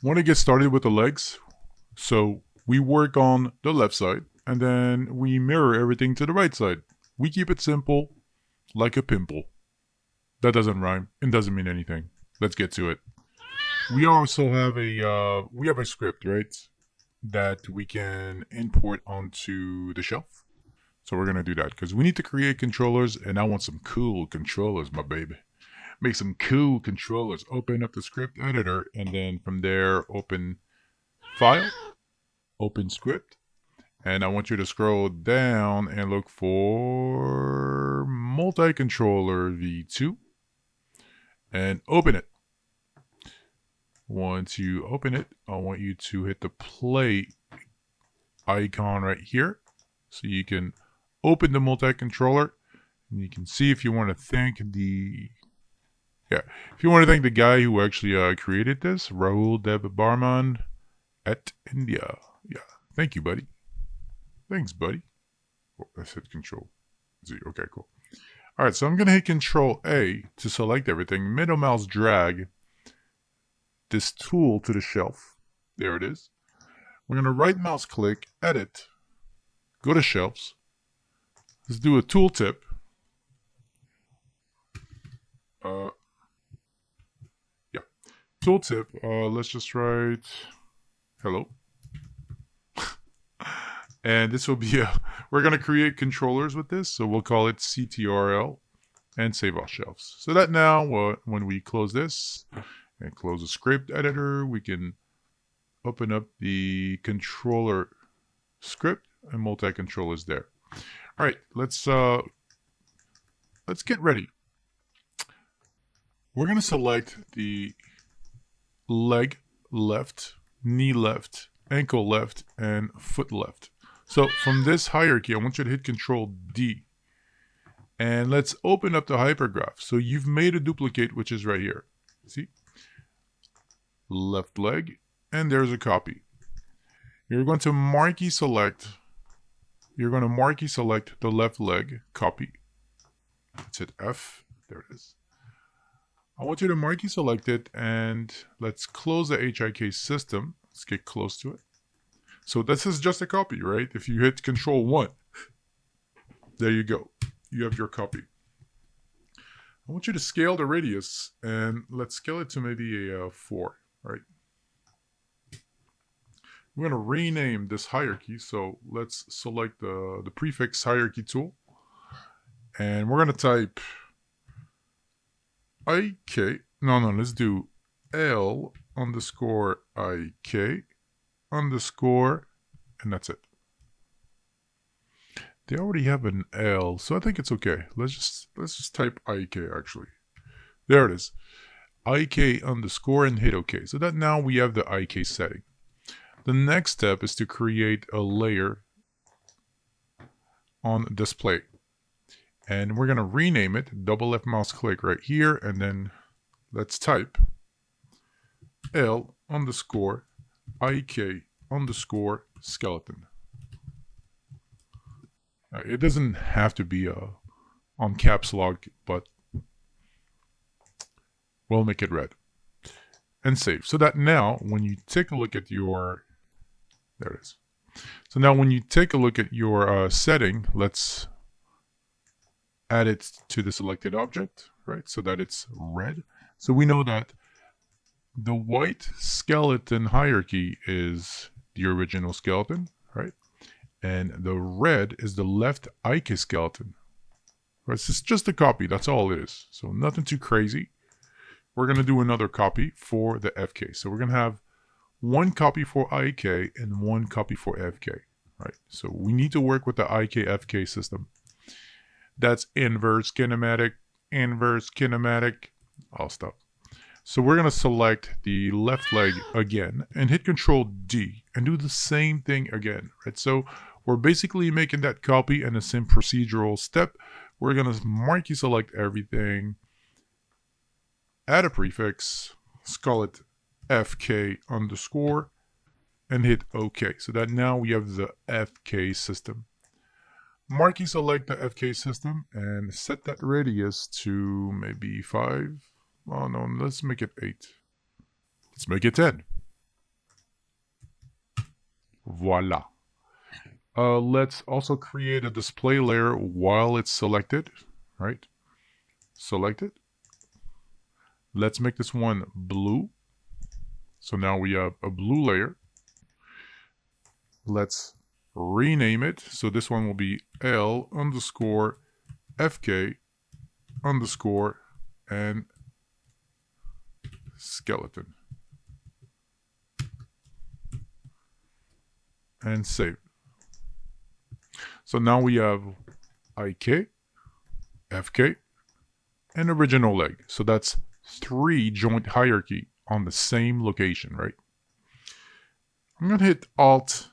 Want to get started with the legs? So we work on the left side and then we mirror everything to the right side. We keep it simple, like a pimple. That doesn't rhyme. It doesn't mean anything. Let's get to it. We also have a script, right? That we can import onto the shelf. So we're gonna do that because we need to create controllers, and I want some cool controllers, my baby. Make some cool controllers. Open up the script editor, and then from there, open File, open Script, and I want you to scroll down and look for Multi-Controller V2, and open it. Once you open it, I want you to hit the play icon right here, so you can open the multi-controller, and you can see if you want to thank the guy who actually created this, Rahul Dev Barman at India. Yeah, thank you, buddy. Thanks, buddy. Oh, let's hit Control Z. Okay, cool. All right, so I'm gonna hit Control A to select everything. Middle mouse drag this tool to the shelf. There it is. We're gonna right mouse click, edit, go to shelves. Let's do a tooltip. Tooltip. Let's just write hello. And this will be we're going to create controllers with this. So we'll call it CTRL and save our shelves. So that now when we close this and close the script editor, we can open up the controller script and multi-controllers there. All right, let's get ready. We're going to select the leg left, knee left, ankle left, and foot left. So from this hierarchy, I want you to hit Control D. And let's open up the hypergraph. So you've made a duplicate, which is right here. See? Left leg, and there's a copy. You're going to marquee select. You're going to marquee select the left leg, copy. Let's hit F. There it is. I want you to marquee select it, and let's close the HIK system. Let's get close to it. So this is just a copy, right? If you hit Control 1, there you go. You have your copy. I want you to scale the radius, and let's scale it to maybe a 4, right? We're going to rename this hierarchy, so let's select the prefix hierarchy tool, and we're going to type IK, let's do L underscore IK underscore, and that's it. They already have an L, so I think it's okay. Let's just type IK actually. There it is. IK underscore and hit OK. So that now we have the IK setting. The next step is to create a layer on display. And we're going to rename it, double left mouse click right here, and then let's type L underscore IK underscore skeleton. It doesn't have to be on caps lock, but we'll make it red. And save. So that now when you take a look at your, there it is. So now when you take a look at your setting, let's add it to the selected object, right? So that it's red. So we know that the white skeleton hierarchy is the original skeleton, right? And the red is the left IK skeleton. Right? It's just a copy, that's all it is. So nothing too crazy. We're going to do another copy for the FK. So we're going to have one copy for IK and one copy for FK, right? So we need to work with the IK FK system. That's inverse kinematic. I'll stop. So we're going to select the left leg again and hit Control D and do the same thing again, right? So we're basically making that copy and the same procedural step. We're going to marquee select everything, add a prefix, let's call it FK underscore, and hit OK. So that now we have the FK system. Marquee select the FK system and set that radius to maybe 5. Oh no, let's make it 8. Let's make it 10. Voila. Let's also create a display layer while it's selected, right? Select it. Let's make this one blue. So now we have a blue layer. Let's rename it. So this one will be L underscore FK underscore and skeleton. And save. So now we have IK, FK, and original leg. So that's 3 joint hierarchy on the same location, right? I'm going to hit Alt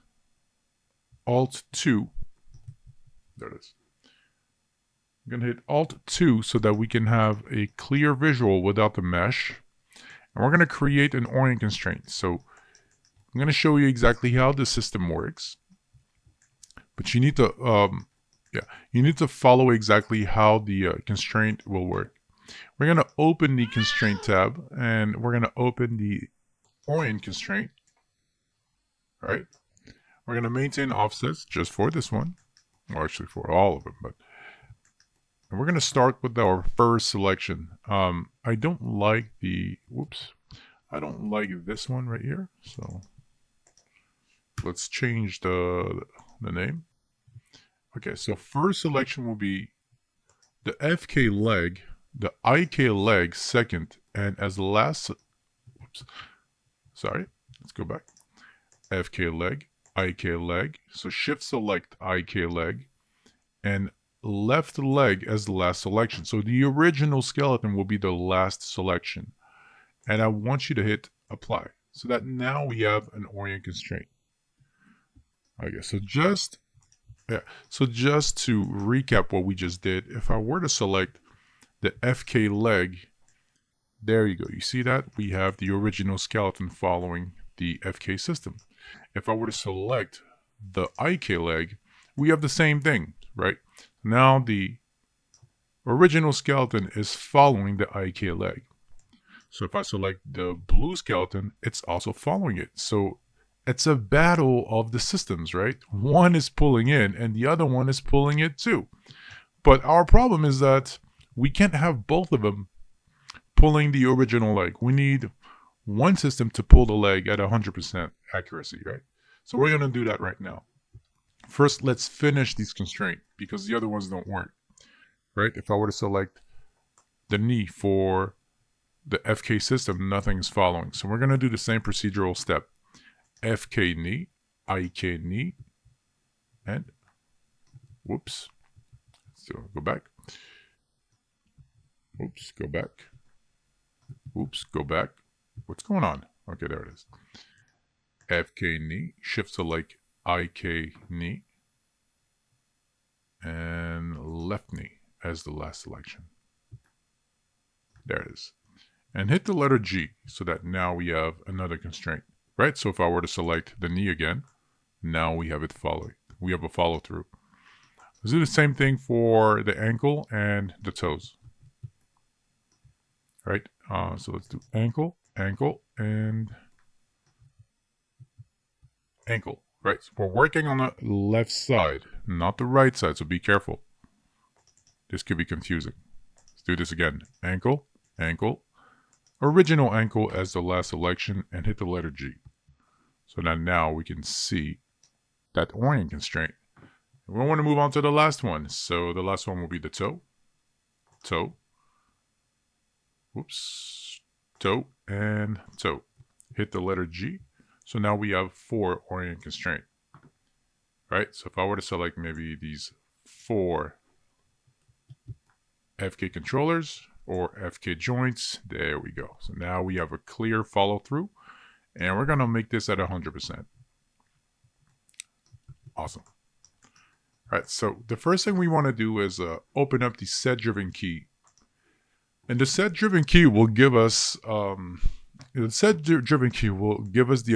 2. There it is. I'm going to hit Alt 2 so that we can have a clear visual without the mesh. And we're going to create an orient constraint. So I'm going to show you exactly how the system works. But you need to follow exactly how the constraint will work. We're going to open the constraint tab and we're going to open the orient constraint. All right. We're going to maintain offsets just for this one, or actually for all of them. And we're going to start with our first selection. I don't like I don't like this one right here. So let's change the name. Okay, so first selection will be the FK leg, the IK leg second, and as the last, let's go back. FK leg, IK leg, so shift select IK leg, and left leg as the last selection. So the original skeleton will be the last selection. And I want you to hit apply, so that now we have an orient constraint. Okay, so just to recap what we just did, if I were to select the FK leg, there you go. You see that? We have the original skeleton following the FK system. If I were to select the IK leg, we have the same thing, right? Now the original skeleton is following the IK leg. So if I select the blue skeleton, it's also following it. So it's a battle of the systems, right? One is pulling in and the other one is pulling it too. But our problem is that we can't have both of them pulling the original leg. We need one system to pull the leg at 100% accuracy, right? So we're going to do that right now. First, let's finish these constraints because the other ones don't work, right? If I were to select the knee for the FK system, nothing's following. So we're going to do the same procedural step. FK knee, IK knee, and whoops. So go back. Oops, go back. Oops, go back. What's going on? Okay, there it is. FK knee, shift select IK knee, and left knee as the last selection. There it is. And hit the letter G so that now we have another constraint, right? So if I were to select the knee again, now we have it following. We have a follow through. Let's do the same thing for the ankle and the toes. Right? So let's do ankle, ankle, and ankle. Right? So we're working on the left side, not the right side, so be careful. This could be confusing. Let's do this again. Ankle, ankle, original ankle as the last selection, and hit the letter G. So now we can see that orient constraint. We want to move on to the last one. So the last one will be the toe. Toe. Whoops. Toe and toe. Hit the letter G. So now we have 4 orient constraint. Right? So if I were to select maybe these 4 FK controllers or FK joints, there we go. So now we have a clear follow through. And we're going to make this at 100%. Awesome. All right, so the first thing we want to do is open up the set-driven key. And the set-driven key will give us the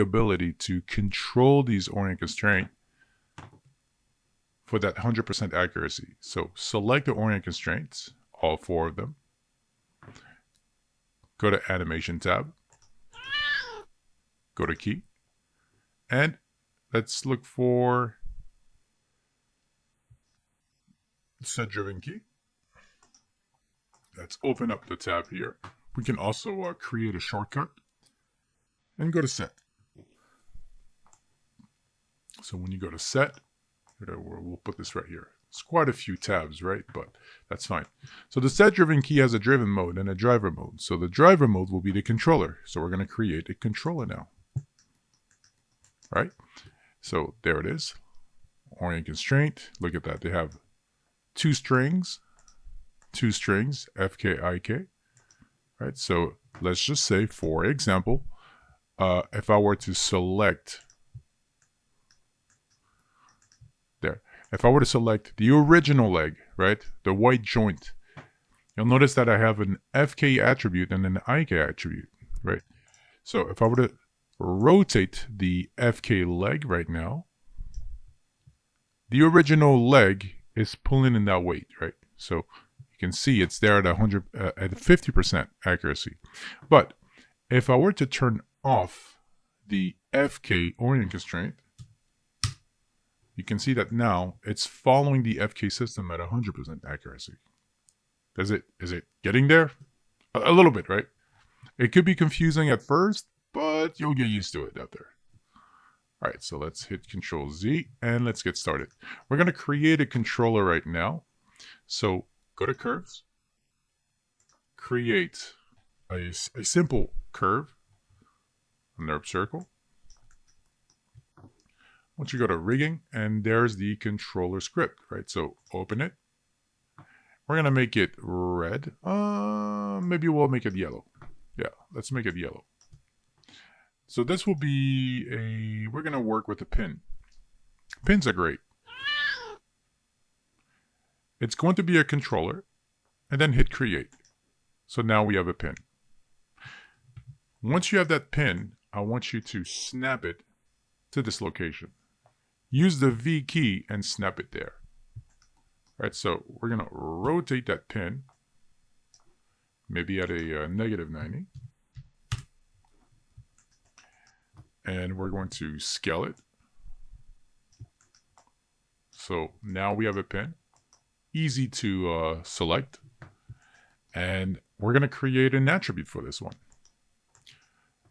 ability to control these orient constraint for that 100% accuracy. So select the orient constraints, all 4 of them. Go to Animation tab. Go to Key. And let's look for the set-driven key. Let's open up the tab here. We can also create a shortcut and go to set. So when you go to set, we'll put this right here. It's quite a few tabs, right? But that's fine. So the set-driven key has a driven mode and a driver mode. So the driver mode will be the controller. So we're going to create a controller now. Right? So there it is. Orient constraint. Look at that. They have two strings, FK, IK. Right? So let's just say, for example, if I were to select there, if I were to select the original leg, right, the white joint, you'll notice that I have an FK attribute and an IK attribute, right? So if I were to rotate the FK leg right now, the original leg is pulling in that weight, right? So you can see it's there at 50% accuracy. But if I were to turn off the FK orient constraint, you can see that now it's following the FK system at 100% accuracy. Is it getting there? A little bit, right? It could be confusing at first, but you'll get used to it after. All right, so let's hit Control Z and let's get started. We're going to create a controller right now. So go to curves, create a simple curve, a NURB circle. Once you go to rigging, and there's the controller script, right? So open it. We're going to make it red. Maybe we'll make it yellow. Yeah, let's make it yellow. So this will be we're going to work with a pin. Pins are great. It's going to be a controller, and then hit create. So now we have a pin. Once you have that pin, I want you to snap it to this location. Use the V key and snap it there. All right, so we're going to rotate that pin, maybe at a -90. And we're going to scale it. So now we have a pin. Easy to select. And we're going to create an attribute for this one.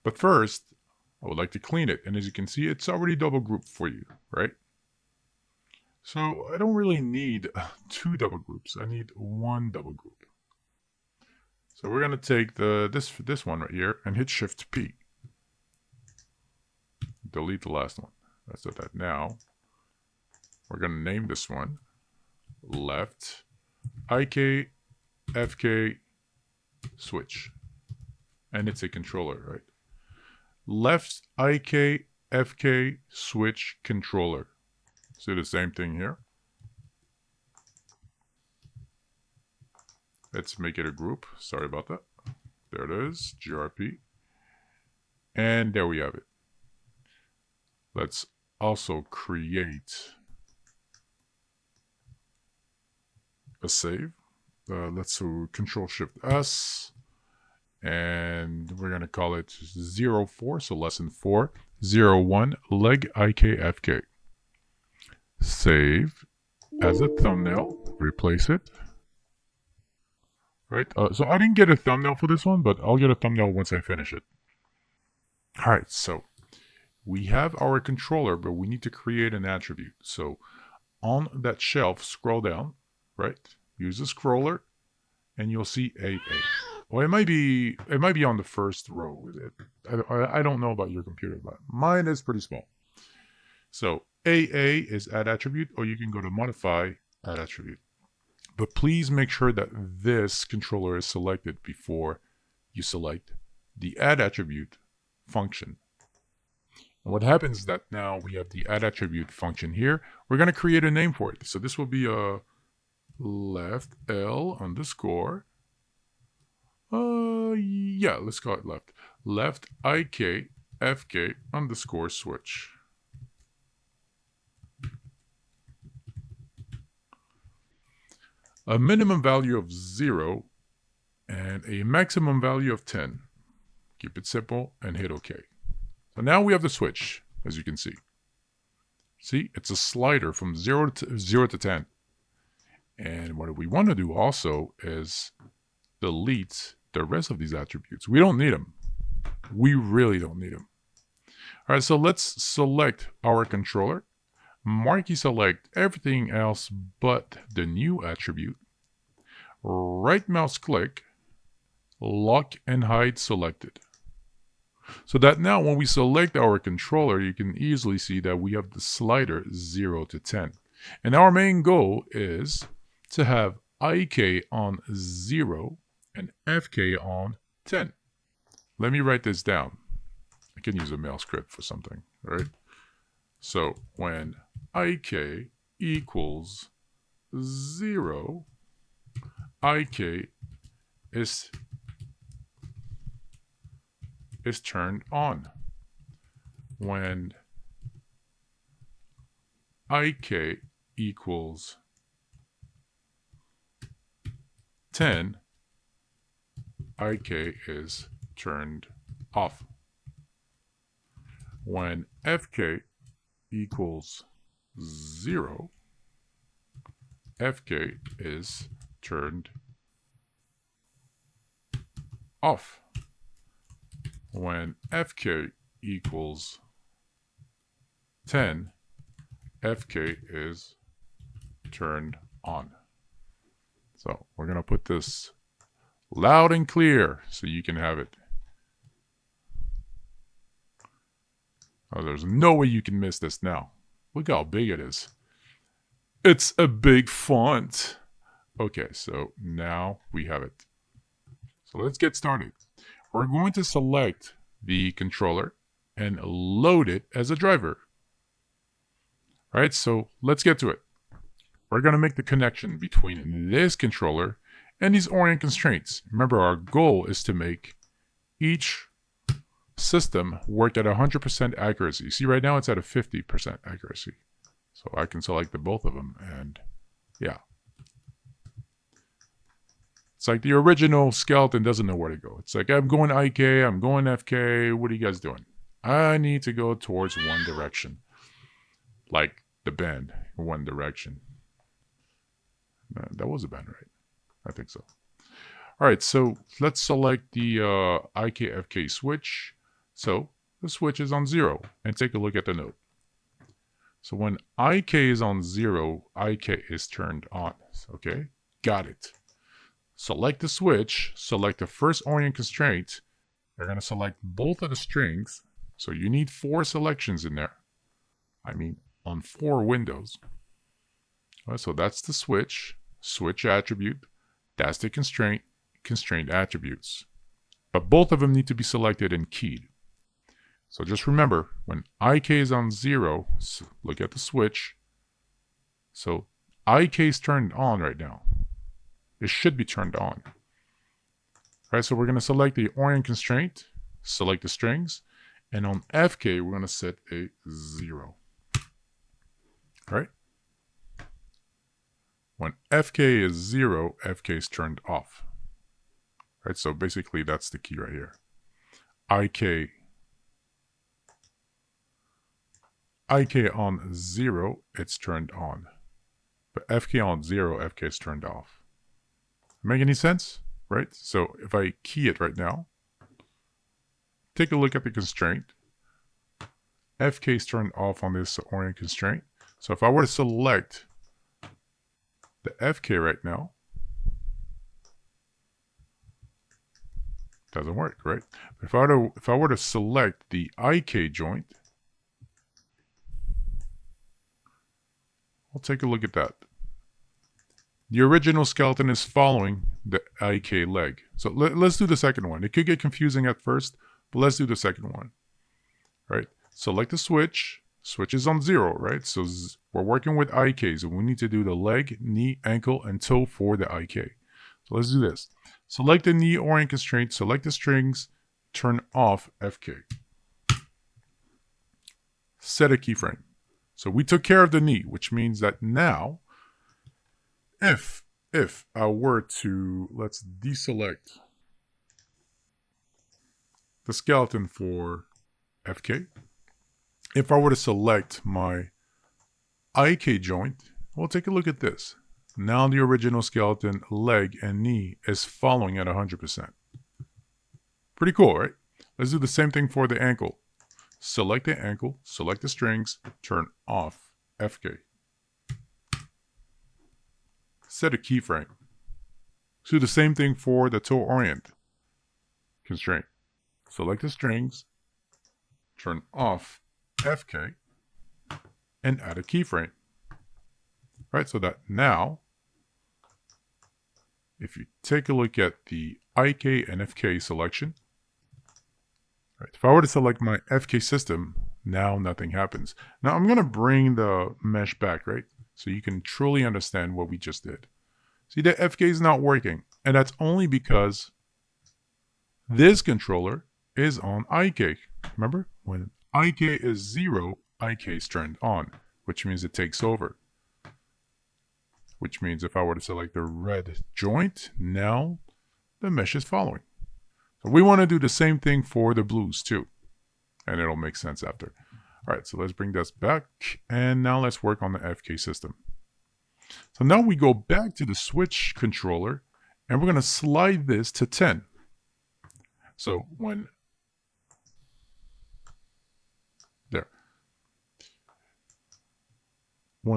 But first, I would like to clean it. And as you can see, it's already double grouped for you, right? So I don't really need two double groups. I need one double group. So we're going to take this one right here and hit Shift P. Delete the last one. Let's do that now. We're going to name this one left IK FK switch. And it's a controller, right? Left IK FK switch controller. So the same thing here. Let's make it a group. Sorry about that. There it is, GRP. And there we have it. Let's also create a save. Let's do Control Shift S. And we're going to call it 04, so lesson 4, 01, leg IKFK. Save as a thumbnail, replace it. Right, so I didn't get a thumbnail for this one, but I'll get a thumbnail once I finish it. All right, so we have our controller, but we need to create an attribute. So on that shelf, scroll down, right? Use the scroller, and you'll see AA. Well, it might be on the first row. I don't know about your computer, but mine is pretty small. So AA is add attribute, or you can go to modify, add attribute. But please make sure that this controller is selected before you select the add attribute function. And what happens is that now we have the add attribute function here. We're going to create a name for it. So this will be a left L underscore. Yeah, let's call it left. Left IK FK underscore switch. A minimum value of 0 and a maximum value of 10. Keep it simple and hit OK. So now we have the switch, as you can see. See, it's a slider from 0 to 10. And what we want to do also is delete the rest of these attributes. We don't need them. We really don't need them. All right, so let's select our controller. Marquee select everything else but the new attribute. Right mouse click, lock and hide selected. So that now when we select our controller, you can easily see that we have the slider 0 to 10. And our main goal is to have IK on 0 and FK on 10. Let me write this down. I can use a mail script for something, right? So when IK equals 0, IK is turned on. When IK equals 10, IK is turned off. When FK equals 0, FK is turned off. When FK equals 10, FK is turned on. So we're going to put this loud and clear so you can have it. Oh, there's no way you can miss this now. Look how big it is. It's a big font. Okay, so now we have it. So let's get started. We're going to select the controller and load it as a driver. All right, so let's get to it. We're going to make the connection between this controller and these orient constraints. Remember, our goal is to make each system work at 100% accuracy. See, right now it's at a 50% accuracy. So I can select the both of them, and yeah. It's like the original skeleton doesn't know where to go. It's like, I'm going IK, I'm going FK, what are you guys doing? I need to go towards one direction. Like the bend, one direction. That was a bend, right? I think so. All right, so let's select the IK-FK switch. So the switch is on 0, and take a look at the node. So when IK is on 0, IK is turned on. Okay, got it. Select the switch, select the first orient constraint. You're going to select both of the strings. So you need 4 selections in there. I mean, on 4 windows. All right, so that's the switch attribute. That's the constraint attributes. But both of them need to be selected and keyed. So just remember, when IK is on 0, so look at the switch. So IK is turned on right now. It should be turned on. All right, so we're going to select the orient constraint, select the strings, and on FK, we're going to set a 0. All right? When FK is 0, FK is turned off. All right, so basically that's the key right here. IK on 0, it's turned on. But FK on 0, FK is turned off. Make any sense? Right? So if I key it right now, take a look at the constraint. FK is turned off on this orient constraint. So if I were to select the FK right now, doesn't work, right? But if I were to select the IK joint, I'll take a look at that. The original skeleton is following the IK leg. So let's do the second one. It could get confusing at first, but let's do the second one. All right, select the switch. Switch is on 0, right? So we're working with IK, so we need to do the leg, knee, ankle, and toe for the IK. So let's do this. Select the knee orient constraint, select the strings, turn off FK. Set a keyframe. So we took care of the knee, which means that now, if I were to, let's deselect the skeleton for FK. If I were to select my IK joint, we'll take a look at this. Now the original skeleton, leg, and knee is following at 100%. Pretty cool, right? Let's do the same thing for the ankle. Select the ankle, select the strings, turn off FK. Set a keyframe. Let's do the same thing for the toe orient constraint. Select the strings, turn off FK, and add a keyframe. Right, so that now, if you take a look at the IK and FK selection, right, if I were to select my FK system, now nothing happens. Now I'm going to bring the mesh back, right, so you can truly understand what we just did. See, the FK is not working, and that's only because this controller is on IK. Remember, when IK is 0, IK is turned on, which means it takes over. Which means if I were to select the red joint, now the mesh is following. So we want to do the same thing for the blues too. And it'll make sense after. All right, so let's bring this back. And now let's work on the FK system. So now we go back to the switch controller, and we're going to slide this to 10. So when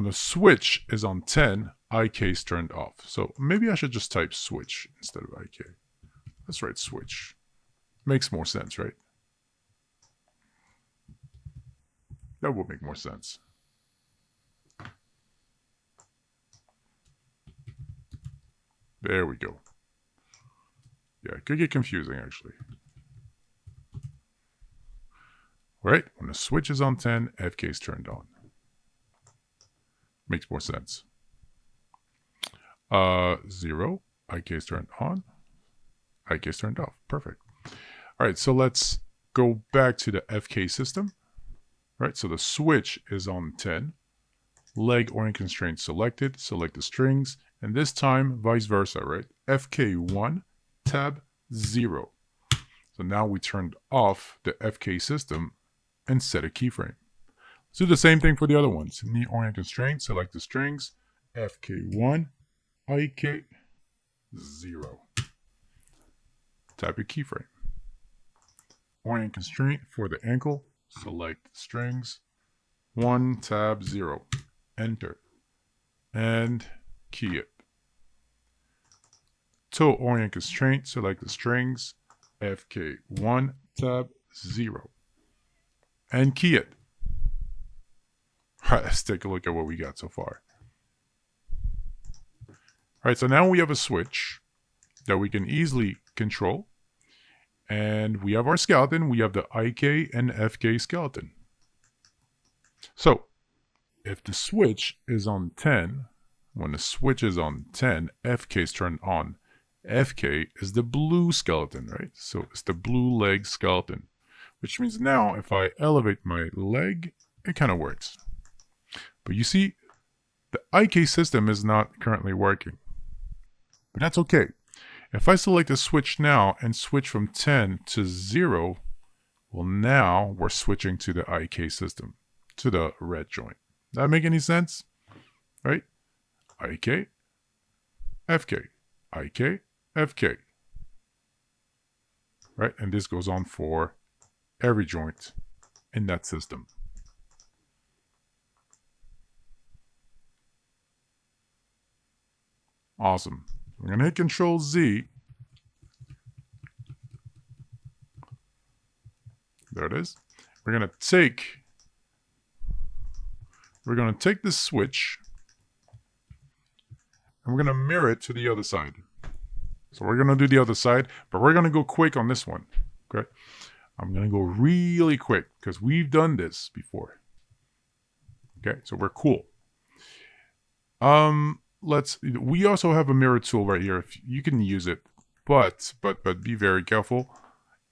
the switch is on 10, IK is turned off. So maybe I should just type switch instead of IK. Let's write switch. Makes more sense, right? That will make more sense. There we go. Yeah, it could get confusing actually. All right, when the switch is on 10, FK is turned on. Makes more sense. 0, IK is turned on, IK is turned off. Perfect. All right, so let's go back to the FK system. All right, so the switch is on 10. Leg orient constraint selected. Select the strings. And this time, vice versa, right? FK1, tab 0. So now we turned off the FK system and set a keyframe. Let's do the same thing for the other ones. Knee orient constraint, select the strings. FK1, IK 0. Type a keyframe. Orient constraint for the ankle, select strings. 1, tab 0. Enter. And key it. Toe orient constraint, select the strings. FK1, tab 0. And key it. All right, let's take a look at what we got so far. All right, so now we have a switch that we can easily control. And we have our skeleton. We have the IK and FK skeleton. So, if the switch is on 10, when the switch is on 10, FK is turned on. FK is the blue skeleton, right? So, it's the blue leg skeleton. Which means now, if I elevate my leg, it kind of works. But you see, the IK system is not currently working. But that's okay. If I select the switch now and switch from 10 to 0, well, now we're switching to the IK system, to the red joint. That make any sense? Right? IK, FK, IK, FK. Right? And this goes on for every joint in that system. Awesome. I'm going to hit Control Z. There it is. We're going to take this switch and we're going to mirror it to the other side. So we're going to do the other side, but we're going to go quick on this one. Okay. I'm going to go really quick because we've done this before. Okay. So we're cool. We also have a mirror tool right here. If you can use it, but be very careful.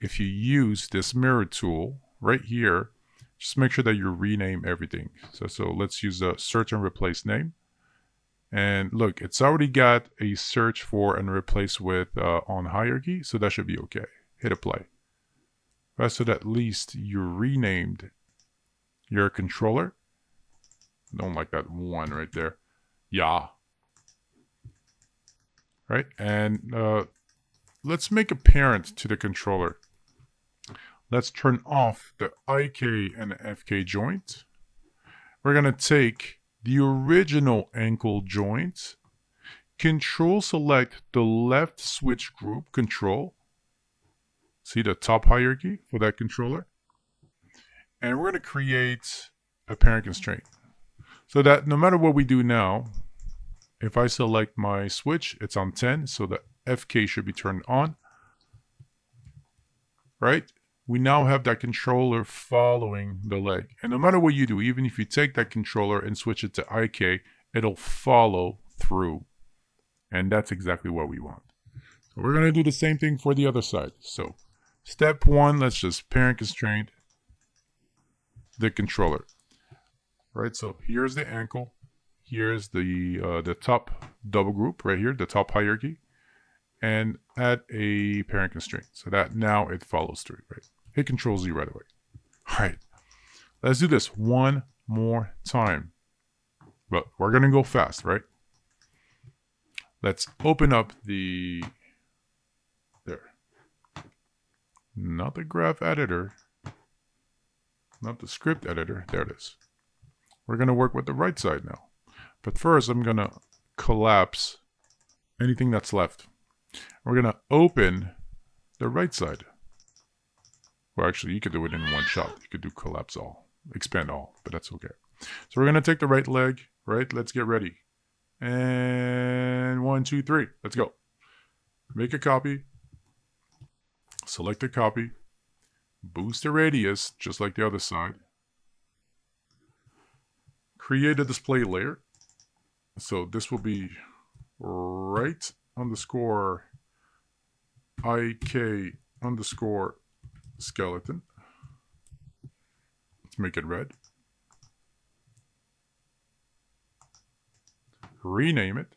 If you use this mirror tool right here, just make sure that you rename everything. So let's use a search and replace name. And look, it's already got a search for and replace with on hierarchy, so that should be okay. Hit apply. Right, so that at least you renamed your controller. Don't like that 1 right there. Yeah. Right? And let's make a parent to the controller. Let's turn off the IK and the FK joint. We're going to take the original ankle joint, control select the left switch group control. See the top hierarchy for that controller? And we're going to create a parent constraint. So that no matter what we do now, if I select my switch, it's on 10, so the FK should be turned on. Right? We now have that controller following the leg. And no matter what you do, even if you take that controller and switch it to IK, it'll follow through. And that's exactly what we want. So we're going to do the same thing for the other side. So step 1, let's just parent constraint the controller. Right, so here's the ankle. Here's the top double group right here, the top hierarchy. And add a parent constraint. So that now it follows through, right? Hit Control Z right away. All right, let's do this one more time. But we're going to go fast, right? Let's open up the, there. Not the graph editor. Not the script editor. There it is. We're going to work with the right side now. But first, I'm going to collapse anything that's left. We're going to open the right side. Well, actually, you could do it in one shot. You could do collapse all, expand all, but that's okay. So we're going to take the right leg, right? Let's get ready. And 1, 2, 3. Let's go. Make a copy. Select a copy. Boost the radius, just like the other side. Create a display layer. So this will be right underscore IK underscore skeleton. Let's make it red. Rename it.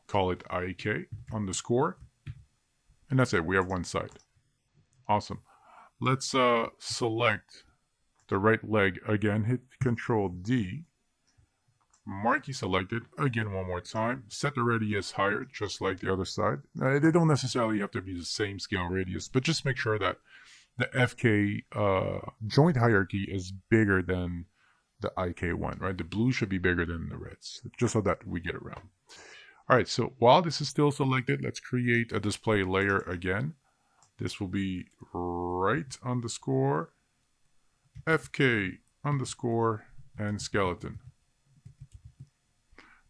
Call it IK underscore. And that's it. We have one side. Awesome. Let's select the right leg again. Hit Control D. Marquee selected again one more time. Set the radius higher, just like the other side. They don't necessarily have to be the same scale radius, but just make sure that the FK joint hierarchy is bigger than the IK one, right? The blue should be bigger than the reds, just so that we get around. All right, so while this is still selected, let's create a display layer again. This will be right underscore FK underscore and skeleton.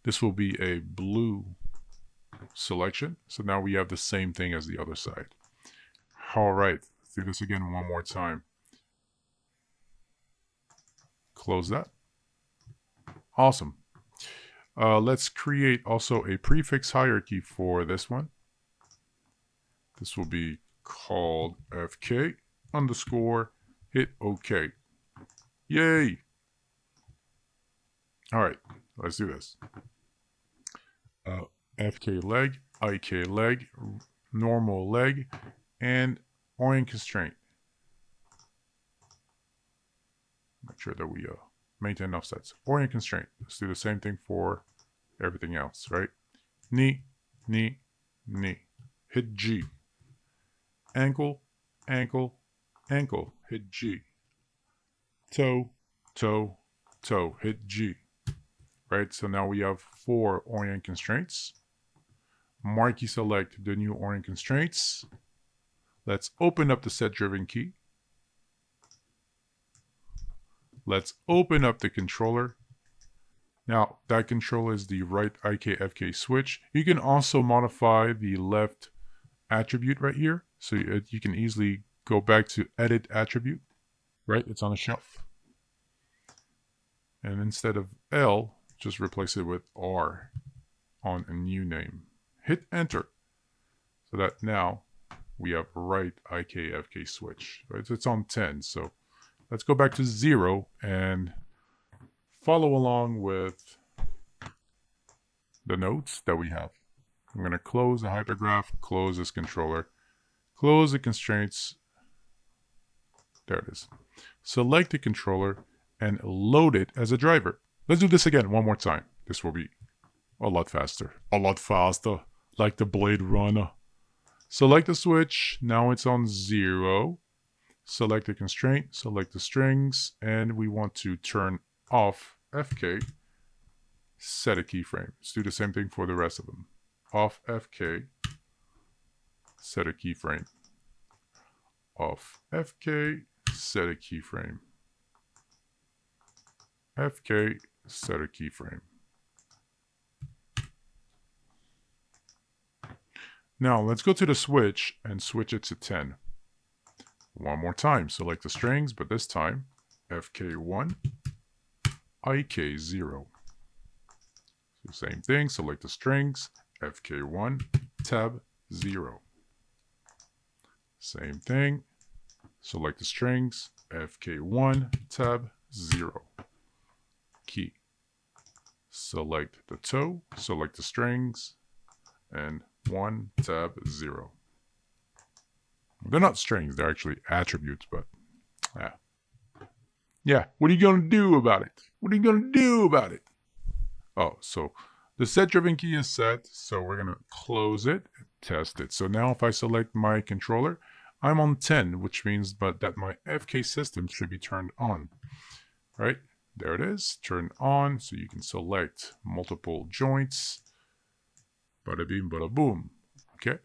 This will be a blue selection. So now we have the same thing as the other side. All right, let's do this again one more time. Close that. Awesome. Let's create also a prefix hierarchy for this one. This will be called FK underscore, hit OK. Yay! All right, let's do this. FK leg, IK leg, normal leg, and orient constraint. Make sure that we maintain offsets. Orient constraint. Let's do the same thing for everything else, right? Knee, knee, knee. Hit G. Ankle, ankle, ankle. Hit G. Toe, toe, toe. Hit G. Right, so now we have 4 orient constraints. Marquee select the new orient constraints. Let's open up the set driven key. Let's open up the controller. Now that controller is the right IK-FK switch. You can also modify the left attribute right here. So you can easily go back to edit attribute. Right, it's on a shelf. And instead of L, just replace it with R on a new name. Hit enter. So that now we have right IK-FK switch. Right? So it's on 10. So let's go back to 0 and follow along with the notes that we have. I'm going to close the hypergraph, close this controller, close the constraints. There it is. Select the controller and load it as a driver. Let's do this again one more time. This will be a lot faster. A lot faster. Like the Blade Runner. Select the switch. Now it's on 0. Select the constraint. Select the strings. And we want to turn off FK. Set a keyframe. Let's do the same thing for the rest of them. Off FK. Set a keyframe. Off FK. Set a keyframe. FK. Set a keyframe. Now let's go to the switch and switch it to 10. One more time. Select the strings, but this time FK1, IK0. So same thing. Select the strings, FK1, tab 0. Same thing. Select the strings, FK1, tab 0. Key. Select the toe, select the strings, and 1, tab 0. They're not strings, they're actually attributes, but yeah. What are you going to do about it? What are you going to do about it? Oh, so the set driven key is set, so we're going to close it and test it. So now if I select my controller, I'm on 10, which means that my FK system should be turned on. Right? There it is, turn on, so you can select multiple joints. Bada bing, bada boom. Okay.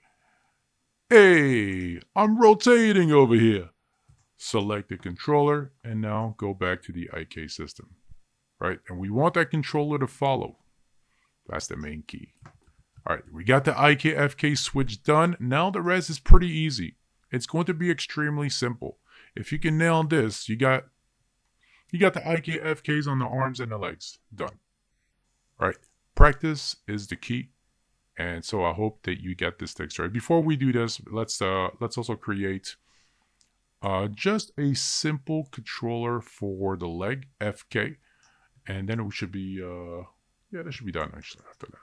Hey, I'm rotating over here. Select the controller, and now go back to the IK system. Right? And we want that controller to follow. That's the main key. All right, we got the IK-FK switch done. Now the rest is pretty easy. It's going to be extremely simple. If you can nail this, you got the IK-FKs on the arms and the legs. Done. All right, practice is the key. And so I hope that you get this text right. Before we do this, let's also create just a simple controller for the leg, FK. And then we should be, yeah, that should be done actually after that.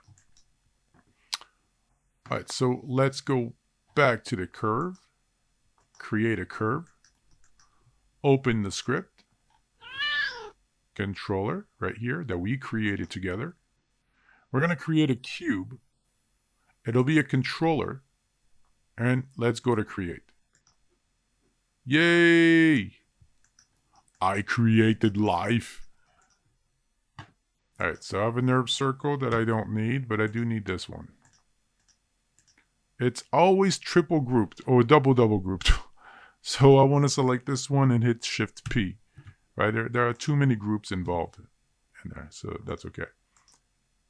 All right, so let's go back to the curve, create a curve, open the script, controller right here that we created together. We're going to create a cube. It'll be a controller, and let's go to create. Yay! I created life. All right, so I have a nerve circle that I don't need, but I do need this one. It's always triple grouped or double grouped. So I want to select this one and hit Shift P. Right, there are too many groups involved in there, so that's okay.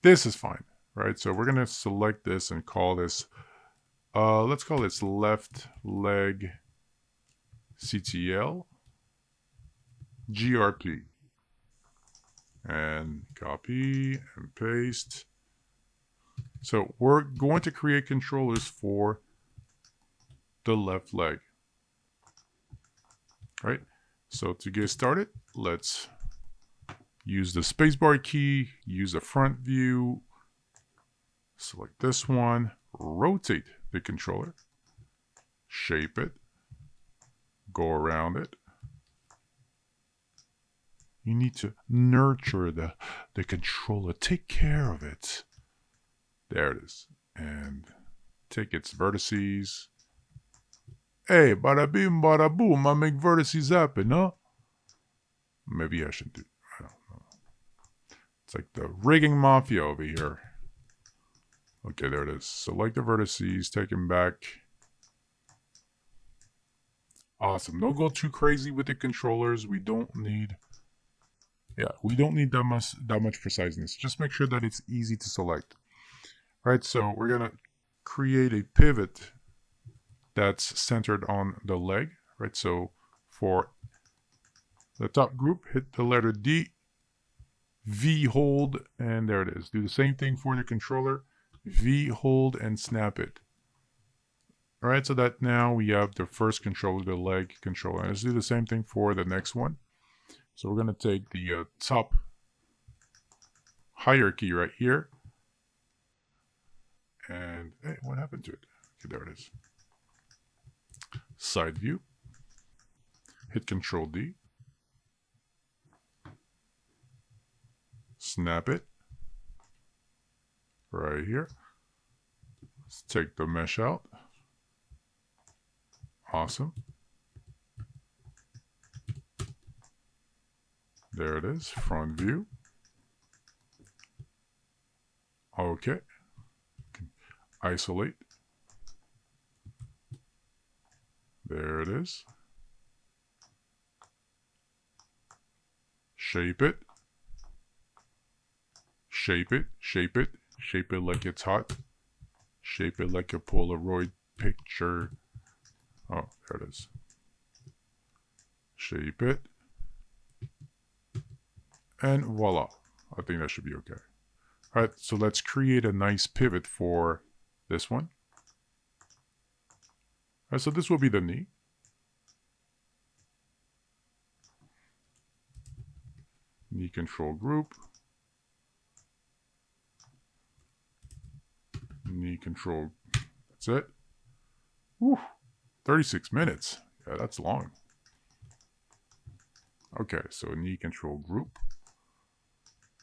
This is fine, right? So we're gonna select this and call this, let's call this left leg CTL GRP. And copy and paste. So we're going to create controllers for the left leg. Right? So to get started, let's use the spacebar key, use the front view, select this one, rotate the controller, shape it, go around it. You need to nurture the controller. Take care of it. There it is. And take its vertices. Hey, bada bing, bada boom. I make vertices happen, huh? Maybe I should do. I don't know. It's like the rigging mafia over here. Okay, there it is. Select the vertices. Take them back. Awesome. Don't go too crazy with the controllers. We don't need... Yeah, we don't need that much preciseness. Just make sure that it's easy to select. Right, so we're going to create a pivot that's centered on the leg. Right, so for the top group, hit the letter D, V hold, and there it is. Do the same thing for the controller. V hold and snap it. All right, so that now we have the first controller, the leg controller. And let's do the same thing for the next one. So we're going to take the top hierarchy right here. And hey, what happened to it? Okay, there it is. Side view. Hit Control D. snap it right here. Let's take the mesh out. Awesome. There it is, front view. Okay. Isolate. There it is. Shape it. Shape it. Shape it. Shape it like it's hot. Shape it like a Polaroid picture. Oh, there it is. Shape it. And voila. I think that should be okay. Alright, so let's create a nice pivot for this one. Alright, so this will be the knee. Knee control group. Knee control. That's it. Whew, 36 minutes. Yeah, that's long. Okay, so knee control group.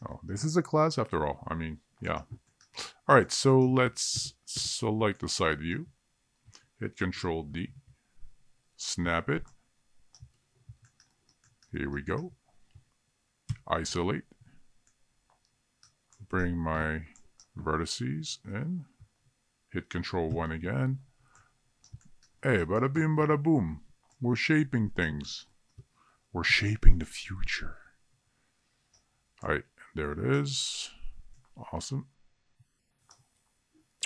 Oh, this is a class after all. I mean, yeah. Alright, so let's select the side view. Hit Control D. Snap it. Here we go. Isolate. Bring my vertices in. Hit Control 1 again. Hey, bada bing, bada boom. We're shaping things. We're shaping the future. Alright, there it is. Awesome.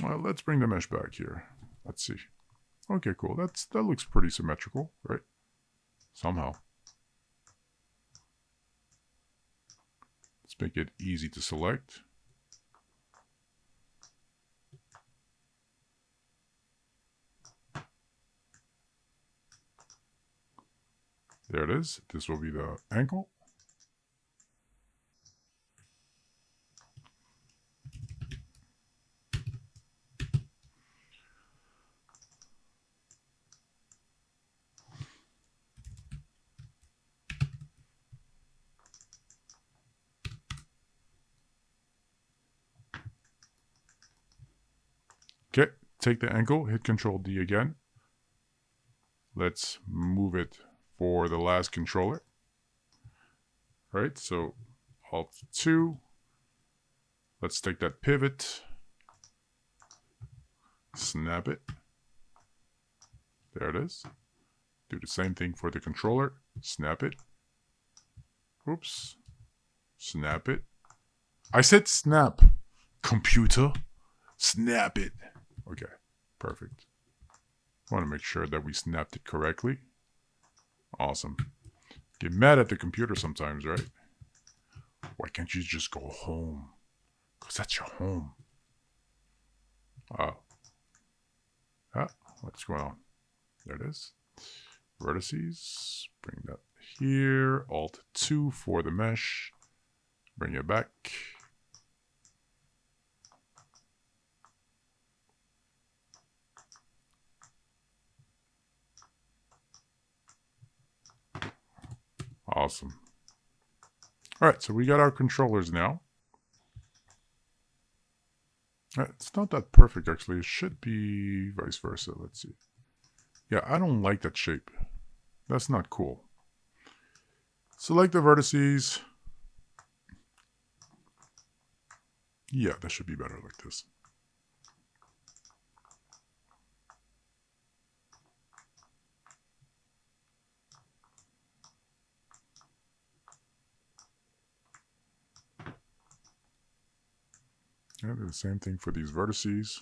Well, let's bring the mesh back here. Let's see. Okay, cool. That looks pretty symmetrical, right? Somehow. Let's make it easy to select. There it is. This will be the ankle. Okay, take the ankle, hit Control D again. Let's move it for the last controller. Right, so Alt 2. Let's take that pivot. Snap it. There it is. Do the same thing for the controller. Snap it. Oops. Snap it. I said snap. Computer. Snap it. Okay, perfect. Want to make sure that we snapped it correctly. Awesome. Get mad at the computer sometimes, right? Why can't you just go home? Because that's your home. What's going on? There it is. Vertices. Bring that here. Alt 2 for the mesh. Bring it back. Awesome. Alright, so we got our controllers now. It's not that perfect, actually. It should be vice versa. Let's see. Yeah, I don't like that shape. That's not cool. Select the vertices. Yeah, that should be better like this. Yeah, do the same thing for these vertices.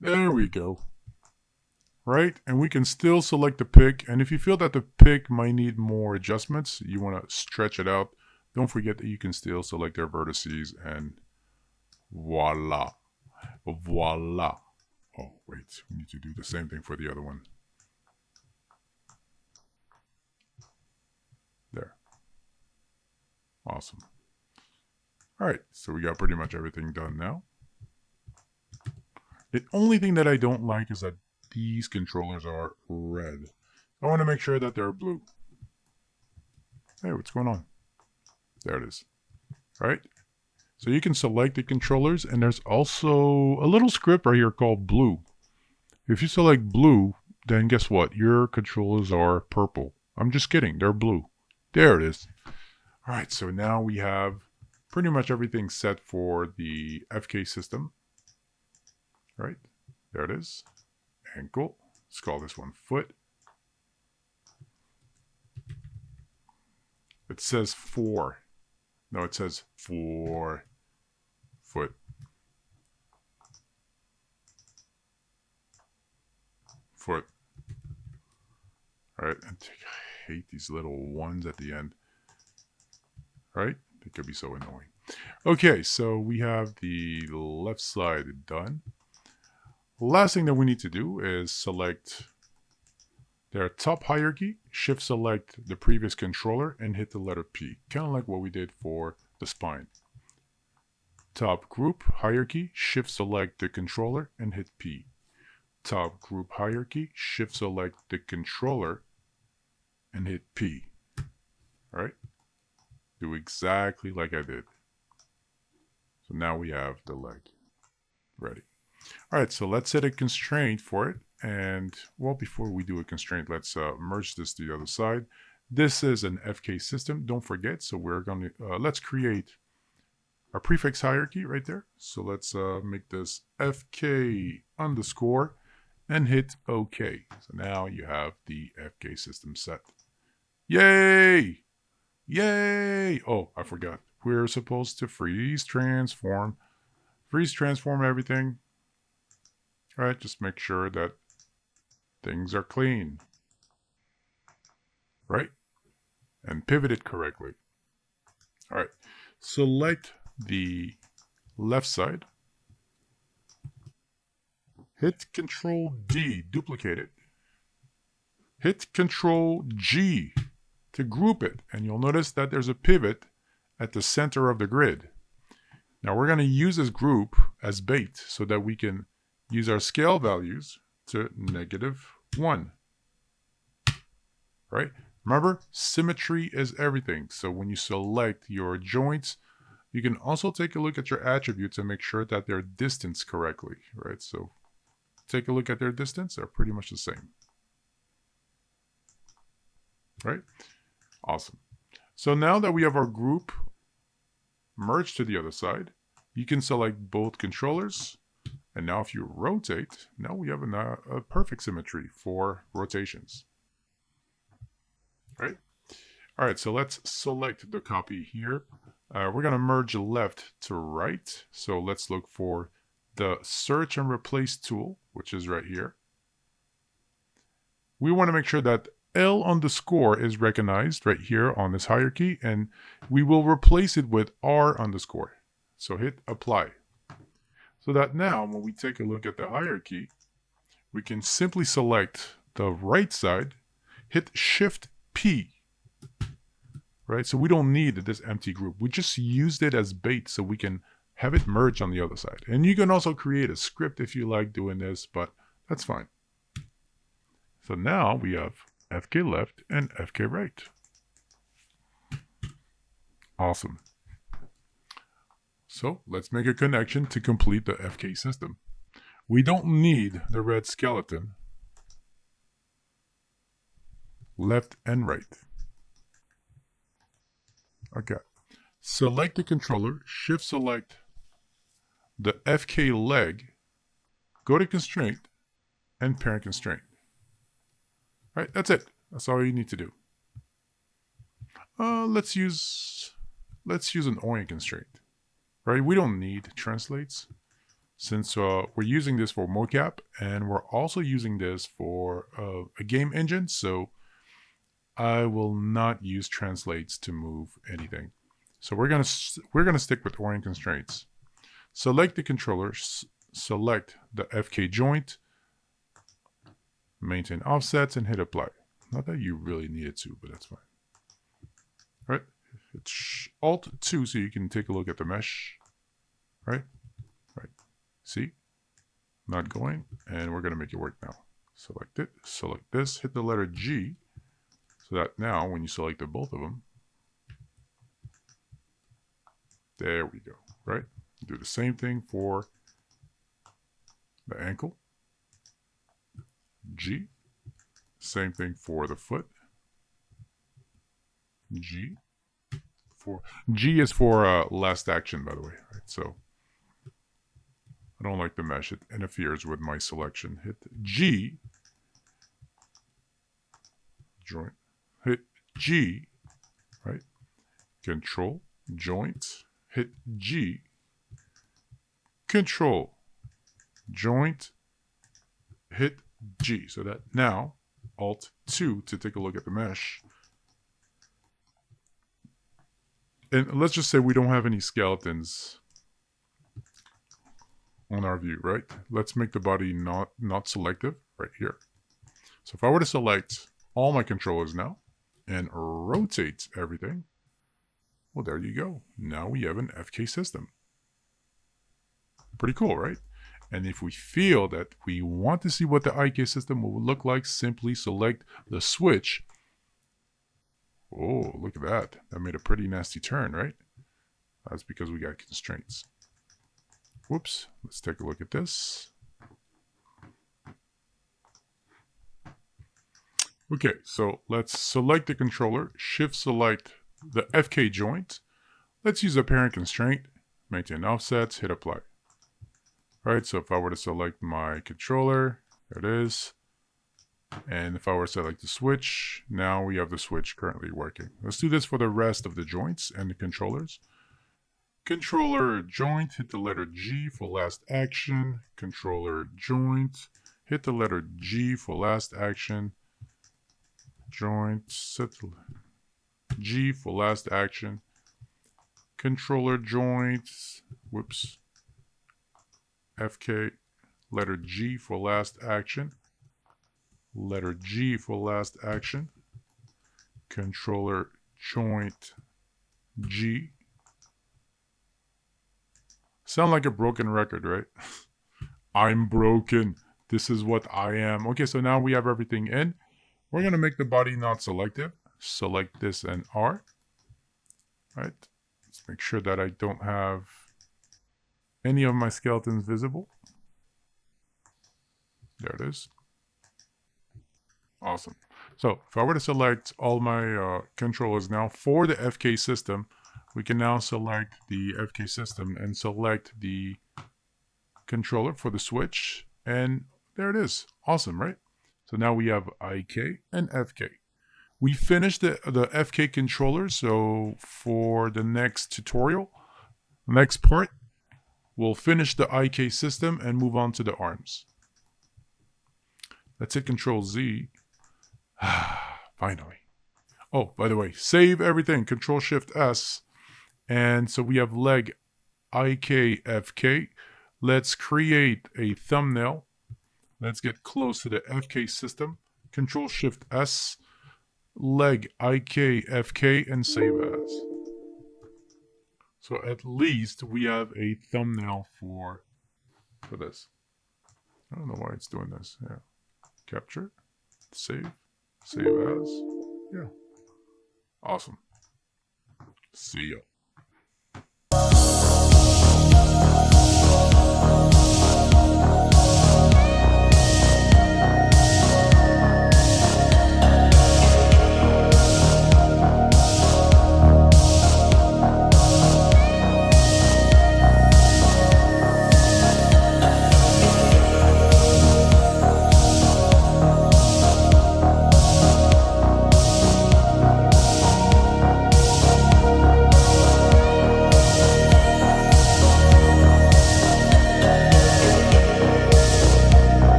There we go. Right? And we can still select the pick. And if you feel that the pick might need more adjustments, you want to stretch it out, don't forget that you can still select their vertices and voila. Voila. Oh, wait. We need to do the same thing for the other one. There. Awesome. All right, so we got pretty much everything done now. The only thing that I don't like is that these controllers are red. I want to make sure that they're blue. Hey, what's going on? There it is. All right. So you can select the controllers, and there's also a little script right here called blue. If you select blue, then guess what? Your controllers are purple. I'm just kidding. They're blue. There it is. All right. So now we have pretty much everything set for the FK system. All right. There it is. Ankle. Let's call this one foot. It says 4. No, it says 4 foot. Foot. All right. And I hate these little ones at the end. All right. They could be so annoying. Okay. So we have the left side done. Last thing that we need to do is select their top hierarchy, shift select the previous controller and hit the letter P. Kind of like what we did for the spine. Top group hierarchy, shift select the controller and hit P. Top group hierarchy, shift select the controller and hit P. All right. Do exactly like I did. So now we have the leg ready. All right, so let's set a constraint for it. And well, before we do a constraint, let's merge this to the other side. This is an FK system, don't forget. So we're going to, let's create a prefix hierarchy right there. So let's make this FK underscore and hit OK. So now you have the FK system set. Yay! Yay! Oh, I forgot. We're supposed to freeze transform everything. All right, just make sure that things are clean, right? And pivot it correctly. All right, select the left side. Hit Control D, duplicate it. Hit Control G to group it. And you'll notice that there's a pivot at the center of the grid. Now we're going to use this group as bait so that we can use our scale values to -1. Right? Remember, symmetry is everything. So when you select your joints, you can also take a look at your attributes and make sure that they're distanced correctly. Right? So take a look at their distance. They're pretty much the same. Right? Awesome. So now that we have our group merged to the other side, you can select both controllers. And now if you rotate, now we have a perfect symmetry for rotations. Right? All right, so let's select the copy here. We're going to merge left to right. So let's look for the search and replace tool, which is right here. We want to make sure that L underscore is recognized right here on this hierarchy, and we will replace it with R underscore. So hit apply. So that now when we take a look at the hierarchy, we can simply select the right side, hit Shift P. Right? So we don't need this empty group. We just used it as bait so we can have it merge on the other side. And you can also create a script if you like doing this, but that's fine. So now we have FK left and FK right. Awesome. So let's make a connection to complete the FK system. We don't need the red skeleton. Left and right. Okay. Select the controller, shift select the FK leg, go to constraint, and parent constraint. All right, that's it. That's all you need to do. Let's use an orient constraint. Right? We don't need translates since we're using this for mocap and we're also using this for a game engine. So I will not use translates to move anything. So we're gonna stick with orient constraints. Select the controller, select the FK joint, maintain offsets, and hit apply. Not that you really needed to, but that's fine. All right, hit Alt 2 so you can take a look at the mesh. Right? Right. See? Not going. And we're going to make it work now. Select it. Select this. Hit the letter G. So that now when you select the both of them, there we go. Right? Do the same thing for the ankle. G. Same thing for the foot. G. G is for last action, by the way. Right? So I don't like the mesh. It interferes with my selection. Hit G. Joint. Hit G. Right? Control. Joint. Hit G. Control. Joint. Hit G. So that now, Alt 2 to take a look at the mesh. And let's just say we don't have any skeletons on our view, right? Let's make the body not selective right here. So if I were to select all my controllers now and rotate everything, well, there you go. Now we have an FK system. Pretty cool, right? And if we feel that we want to see what the IK system will look like, simply select the switch. Oh, look at that. That made a pretty nasty turn, right? That's because we got constraints. Whoops. Let's take a look at this. Okay, so let's select the controller. Shift select the FK joint. Let's use a parent constraint. Maintain offsets. Hit apply. All right, so if I were to select my controller, there it is. And if I were to select the switch, now we have the switch currently working. Let's do this for the rest of the joints and the controllers. Controller joint, hit the letter G for last action. Controller joint, hit the letter G for last action. Joint, set the G for last action. Controller joint, whoops. FK, letter G for last action. Letter G for last action. Controller joint G. Sound like a broken record, right? I'm broken. This is what I am. Okay, so now we have everything in. We're going to make the body not selective. Select this and R. Right? Let's make sure that I don't have any of my skeletons visible. There it is. Awesome. So if I were to select all my controllers now for the FK system, we can now select the FK system and select the controller for the switch. And there it is. Awesome, right? So now we have IK and FK. We finished the FK controller. So for the next tutorial, next part, we'll finish the IK system and move on to the arms. Let's hit Control Z. Finally. Oh, by the way, save everything. Control Shift S. And so we have leg IKFK. Let's create a thumbnail. Let's get close to the FK system. Control Shift S. Leg IKFK and save as. So at least we have a thumbnail for this. I don't know why it's doing this. Yeah. Capture. Save. Save as. Yeah. Awesome. See ya.